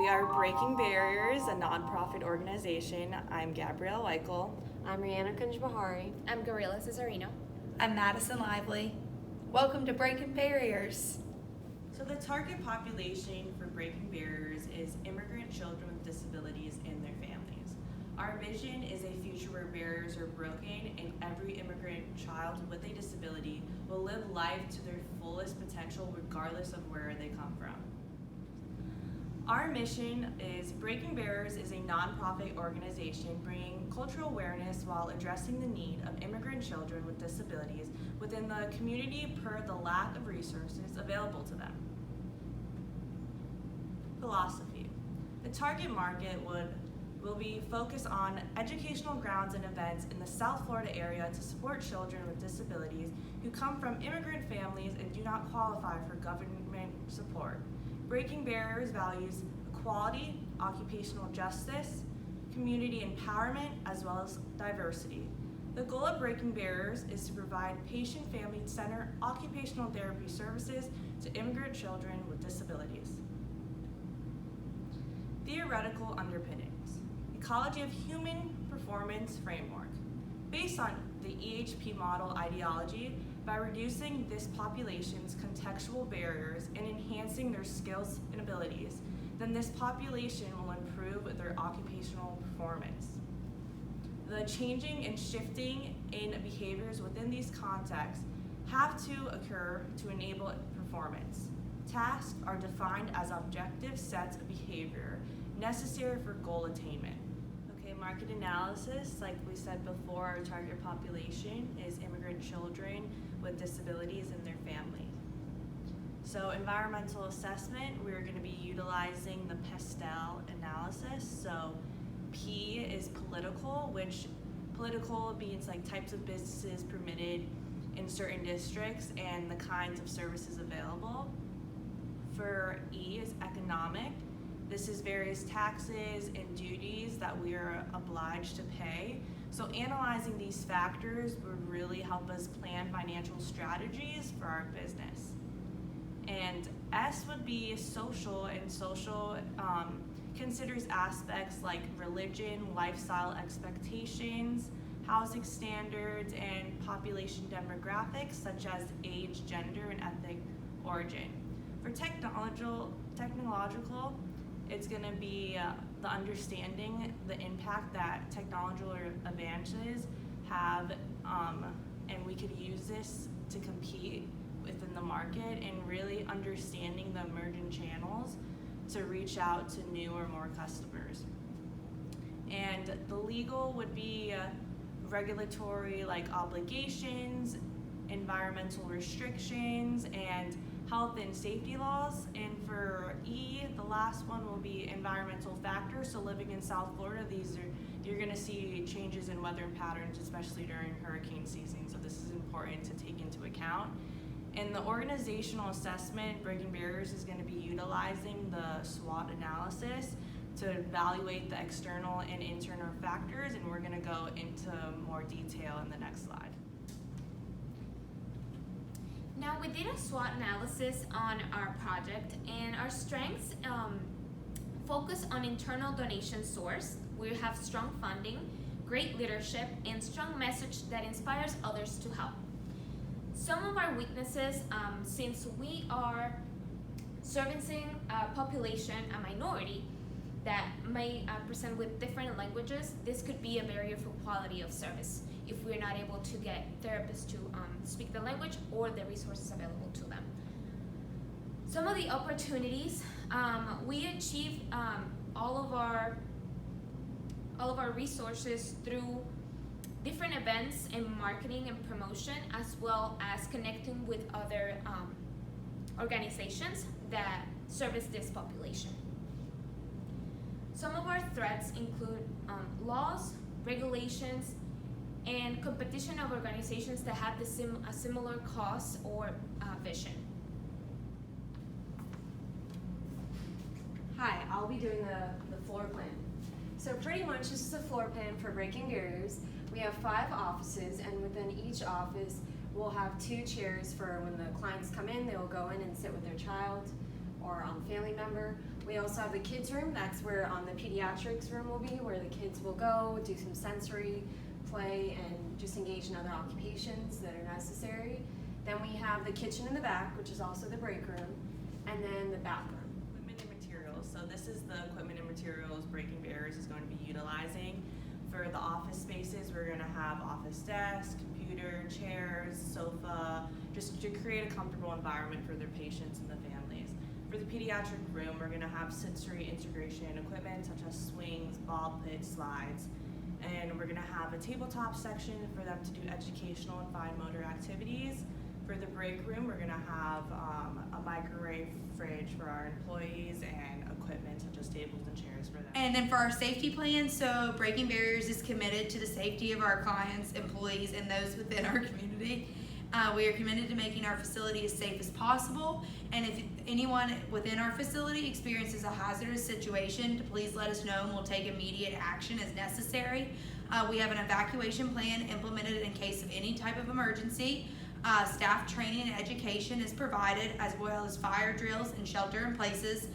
We are Breaking Barriers, a nonprofit organization. I'm Gabrielle Weichel. I'm Rihanna Kunjbahari. I'm Gorilla Cesarino. I'm Madison Lively. Welcome to Breaking Barriers. So the target population for Breaking Barriers is immigrant children with disabilities and their families. Our vision is a future where barriers are broken and every immigrant child with a disability will live life to their fullest potential regardless of where they come from. Our mission is Breaking Barriers is a nonprofit organization bringing cultural awareness while addressing the need of immigrant children with disabilities within the community per the lack of resources available to them. Philosophy. The target market will be focused on educational grounds and events in the South Florida area to support children with disabilities who come from immigrant families and do not qualify for government support. Breaking Barriers values equality, occupational justice, community empowerment, as well as diversity. The goal of Breaking Barriers is to provide patient family-centered occupational therapy services to immigrant children with disabilities. Theoretical underpinnings. Ecology of Human Performance Framework. Based on the EHP model ideology, by reducing this population's contextual barriers and enhancing their skills and abilities, then this population will improve their occupational performance. The changing and shifting in behaviors within these contexts have to occur to enable performance. Tasks are defined as objective sets of behavior necessary for goal attainment. Market analysis, like we said before, our target population is immigrant children with disabilities and their families. So environmental assessment, we're going to be utilizing the PESTEL analysis. So P is political, which political means like types of businesses permitted in certain districts and the kinds of services available. For E is economic. This is various taxes and duties that we are obliged to pay. So analyzing these factors would really help us plan financial strategies for our business. And S would be social, and social considers aspects like religion, lifestyle expectations, housing standards, and population demographics such as age, gender, and ethnic origin. For technological, it's going to be the understanding the impact that technological advances have, and we could use this to compete within the market, and really understanding the emerging channels to reach out to new or more customers. And the legal would be regulatory like obligations, environmental restrictions, and health and safety laws. And for E, the last one will be environmental factors. So living in South Florida, you're going to see changes in weather patterns, especially during hurricane season. So this is important to take into account. And the organizational assessment, Breaking Barriers is going to be utilizing the SWOT analysis to evaluate the external and internal factors, and we're going to go into more detail in the next slide. Now, we did a SWOT analysis on our project, and our strengths focus on internal donation source. We have strong funding, great leadership, and strong message that inspires others to help. Some of our weaknesses, since we are servicing a population, a minority, that may present with different languages, this could be a barrier for quality of service if we're not able to get therapists to speak the language or the resources available to them. Some of the opportunities, we achieve all of our resources through different events and marketing and promotion, as well as connecting with other organizations that service this population. Some of our threats include laws, regulations, and competition of organizations that have a similar cause or vision. Hi, I'll be doing the floor plan. So pretty much this is a floor plan for Breaking Barriers. We have 5 offices, and within each office we'll have 2 chairs for when the clients come in, they will go in and sit with their child or family member. We also have the kids room. That's where the pediatrics room will be, where the kids will go do some sensory play and just engage in other occupations that are necessary. Then we have the kitchen in the back, which is also the break room, and then the bathroom. Equipment and materials. So this is the equipment and materials Breaking Barriers is going to be utilizing. For the office spaces, we're going to have office desks, computer, chairs, sofa, just to create a comfortable environment for their patients and the families. For the pediatric room, we're going to have sensory integration equipment such as swings, ball pits, slides, and we're going to have a tabletop section for them to do educational and fine motor activities. For the break room, we're going to have a microwave fridge for our employees and equipment such as tables and chairs for them. And then for our safety plan, so Breaking Barriers is committed to the safety of our clients, employees, and those within our community. We are committed to making our facility as safe as possible, and if anyone within our facility experiences a hazardous situation, to please let us know and we'll take immediate action as necessary. We have an evacuation plan implemented in case of any type of emergency. Staff training and education is provided, as well as fire drills and shelter in places.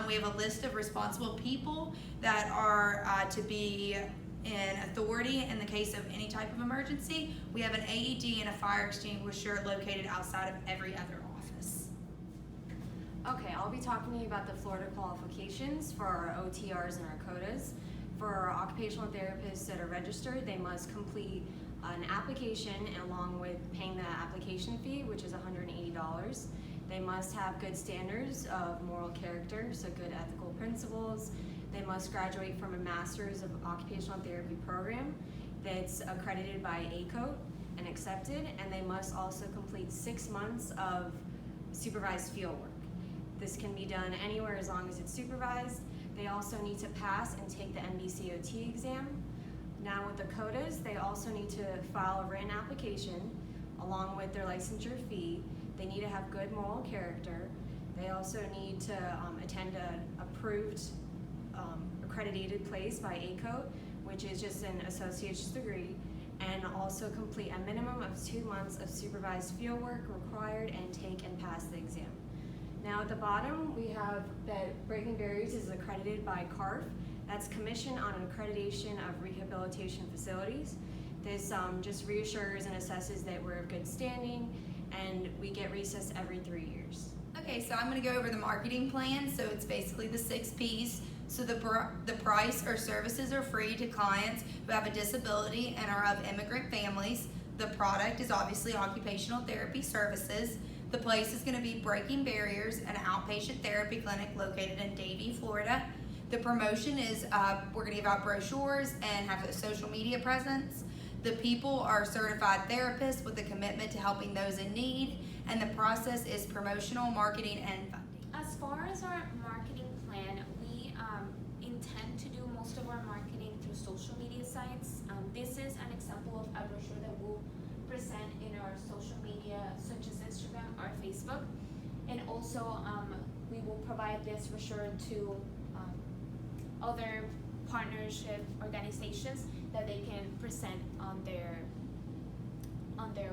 We have a list of responsible people that are to be in authority in the case of any type of emergency. We have an AED and a fire extinguisher located outside of every other office. Okay, I'll be talking to you about the Florida qualifications for our OTRs and our CODAs. For our occupational therapists that are registered, they must complete an application along with paying the application fee, which is $180. They must have good standards of moral character, so good ethical principles. They must graduate from a Master's of Occupational Therapy program that's accredited by ACOT and accepted, and they must also complete 6 months of supervised field work. This can be done anywhere as long as it's supervised. They also need to pass and take the MBCOT exam. Now with the CODAs, they also need to file a written application along with their licensure fee. They need to have good moral character. They also need to attend an approved accredited place by ACOT, which is just an associate's degree, and also complete a minimum of 2 months of supervised field work required and take and pass the exam. Now at the bottom, we have that Breaking Barriers is accredited by CARF. That's Commission on Accreditation of Rehabilitation Facilities. This just reassures and assesses that we're of good standing, and we get recess every 3 years. Okay, so I'm going to go over the marketing plan. So it's basically the 6 P's. So the price or services are free to clients who have a disability and are of immigrant families. The product is obviously occupational therapy services. The place is going to be Breaking Barriers, an outpatient therapy clinic located in Davie, Florida. The promotion is we're going to give out brochures and have a social media presence. The people are certified therapists with a commitment to helping those in need, and the process is promotional, marketing, and funding. As far as our marketing plan, we intend to do most of our marketing through social media sites. This is an example of a brochure that we'll present in our social media, such as Instagram or Facebook. And also, we will provide this brochure to other partnership organizations that they can present on their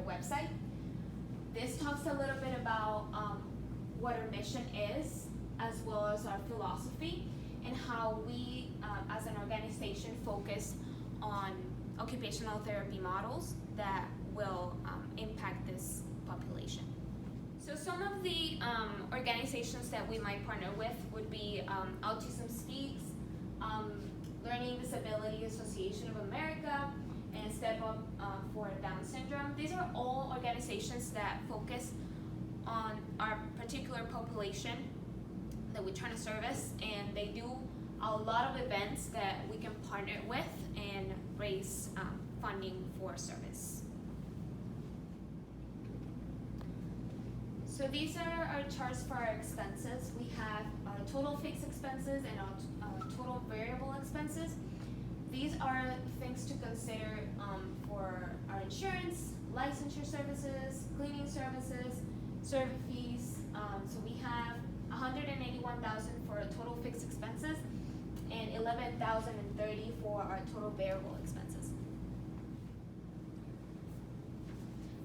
website. This talks a little bit about what our mission is, as well as our philosophy, and how we as an organization focus on occupational therapy models that will impact this population. So some of the organizations that we might partner with would be Autism Speaks, Learning Disability Association of America, and Step Up for Down syndrome. These are all organizations that focus on our particular population that we're trying to service, and they do a lot of events that we can partner with and raise funding for service. So these are our charts for our expenses. We have our total fixed expenses and our total variable expenses. These are things to consider for our insurance, licensure services, cleaning services, service fees. So we have $181,000 for our total fixed expenses and $11,030 for our total variable expenses.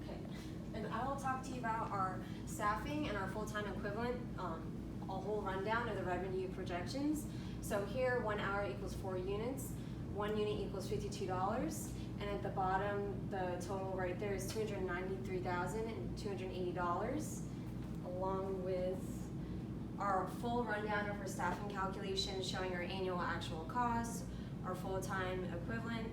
Okay, and I will talk to you about our staffing and our full-time equivalent whole rundown of the revenue projections. So here, 1 hour equals 4 units, 1 unit equals $52, and at the bottom, the total right there is $293,280, along with our full rundown of our staffing calculations showing our annual actual costs, our full-time equivalent,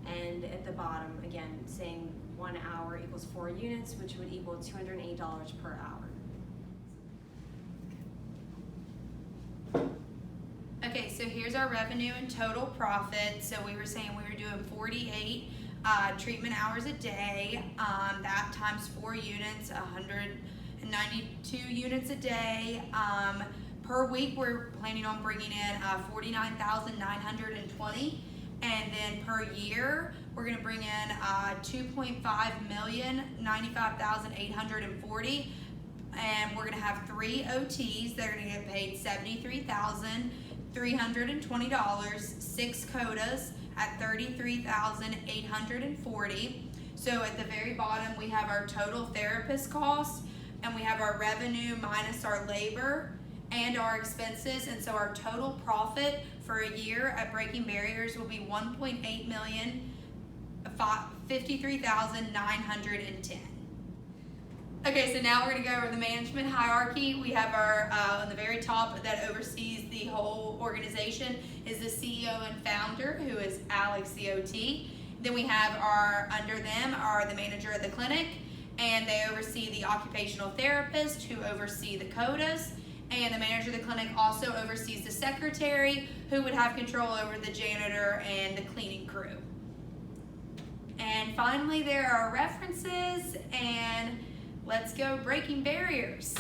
and at the bottom, again, saying 1 hour equals 4 units, which would equal $208 per hour. Okay, so here's our revenue and total profit. So we were saying we were doing 48 treatment hours a day. That times 4 units, 192 units a day. Per week, we're planning on bringing in 49,920, and then per year, we're going to bring in 2.5 million, 95,840. And we're going to have 3 OTs that are going to get paid $73,320, 6 CODAs at $33,840. So at the very bottom, we have our total therapist costs, and we have our revenue minus our labor and our expenses. And so our total profit for a year at Breaking Barriers will be $1.8 million, 53,910. Okay, so now we're going to go over the management hierarchy. We have our, on the very top that oversees the whole organization is the CEO and founder, who is Alex, the OT. Then we have under them are the manager of the clinic, and they oversee the occupational therapist, who oversee the CODAs. And the manager of the clinic also oversees the secretary, who would have control over the janitor and the cleaning crew. And finally, there are references, and let's go Breaking Barriers.